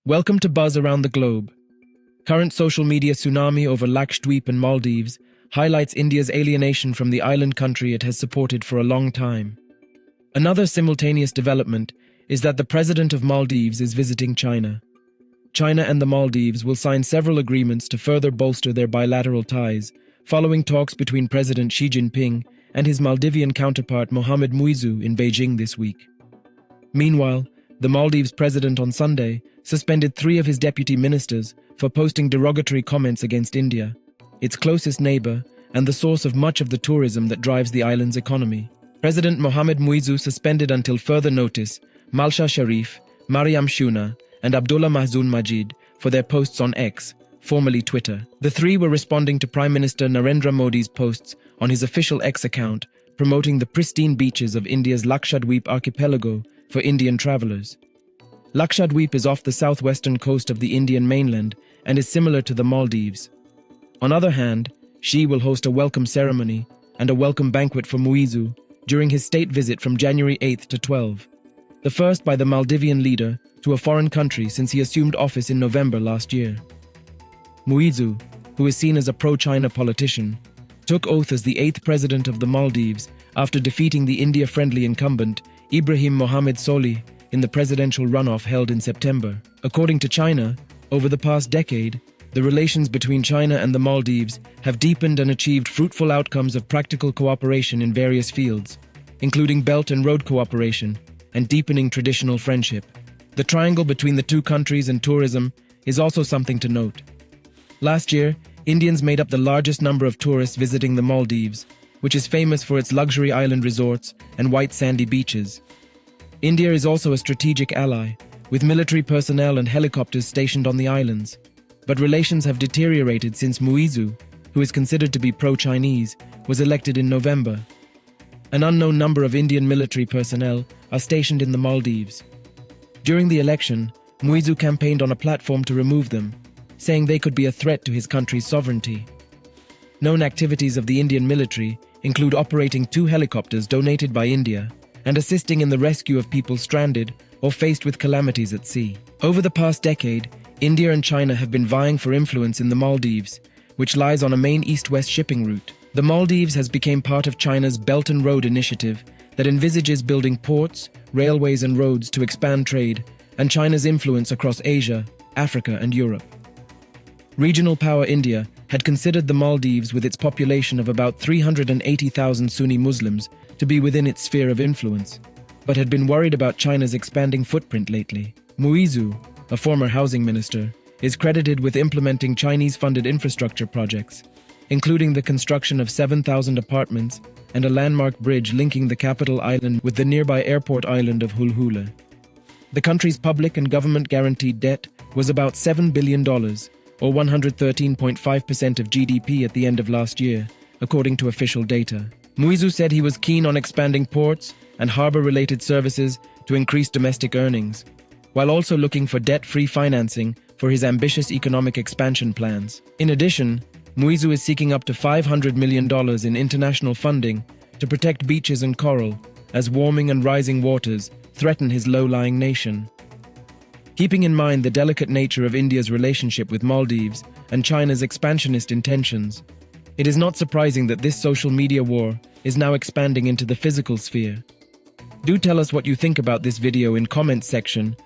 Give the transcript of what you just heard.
Welcome to Buzz Around the Globe. Current social media tsunami over Lakshadweep and Maldives highlights India's alienation from the island country it has supported for a long time. Another simultaneous development is that the president of Maldives is visiting China. China and the Maldives will sign several agreements to further bolster their bilateral ties, following talks between President Xi Jinping and his Maldivian counterpart Mohamed Muizzu in Beijing this week. Meanwhile, the Maldives president on Sunday suspended 3 of his deputy ministers for posting derogatory comments against India, its closest neighbour and the source of much of the tourism that drives the island's economy. President Mohamed Muizzu suspended until further notice Malsha Sharif, Mariam Shuna, and Abdullah Mahzoon Majid for their posts on X, formerly Twitter. The 3 were responding to Prime Minister Narendra Modi's posts on his official X account promoting the pristine beaches of India's Lakshadweep archipelago for Indian travellers. Lakshadweep is off the southwestern coast of the Indian mainland and is similar to the Maldives. On the other hand, Xi will host a welcome ceremony and a welcome banquet for Muizzu during his state visit from January 8 to 12, the first by the Maldivian leader to a foreign country since he assumed office in November last year. Muizzu, who is seen as a pro-China politician, took oath as the 8th president of the Maldives after defeating the India-friendly incumbent Ibrahim Mohamed Solih in the presidential runoff held in September. According to China, over the past decade, the relations between China and the Maldives have deepened and achieved fruitful outcomes of practical cooperation in various fields, including Belt and Road cooperation and deepening traditional friendship. The triangle between the two countries and tourism is also something to note. Last year, Indians made up the largest number of tourists visiting the Maldives, which is famous for its luxury island resorts and white sandy beaches. India is also a strategic ally, with military personnel and helicopters stationed on the islands. But relations have deteriorated since Muizzu, who is considered to be pro-Chinese, was elected in November. An unknown number of Indian military personnel are stationed in the Maldives. During the election, Muizzu campaigned on a platform to remove them, saying they could be a threat to his country's sovereignty. Known activities of the Indian military include operating 2 helicopters donated by India and assisting in the rescue of people stranded or faced with calamities at sea. Over the past decade, India and China have been vying for influence in the Maldives, which lies on a main east-west shipping route. The Maldives has become part of China's Belt and Road initiative that envisages building ports, railways and roads to expand trade and China's influence across Asia, Africa and Europe. Regional power India had considered the Maldives, with its population of about 380,000 Sunni Muslims, to be within its sphere of influence, but had been worried about China's expanding footprint lately. Muizzu, a former housing minister, is credited with implementing Chinese-funded infrastructure projects, including the construction of 7,000 apartments and a landmark bridge linking the capital island with the nearby airport island of Hulhula. The country's public and government-guaranteed debt was about $7 billion, or 113.5% of GDP at the end of last year, according to official data. Muizzu said he was keen on expanding ports and harbour-related services to increase domestic earnings, while also looking for debt-free financing for his ambitious economic expansion plans. In addition, Muizzu is seeking up to $500 million in international funding to protect beaches and coral, as warming and rising waters threaten his low-lying nation. Keeping in mind the delicate nature of India's relationship with Maldives and China's expansionist intentions, it is not surprising that this social media war is now expanding into the physical sphere. Do tell us what you think about this video in comments section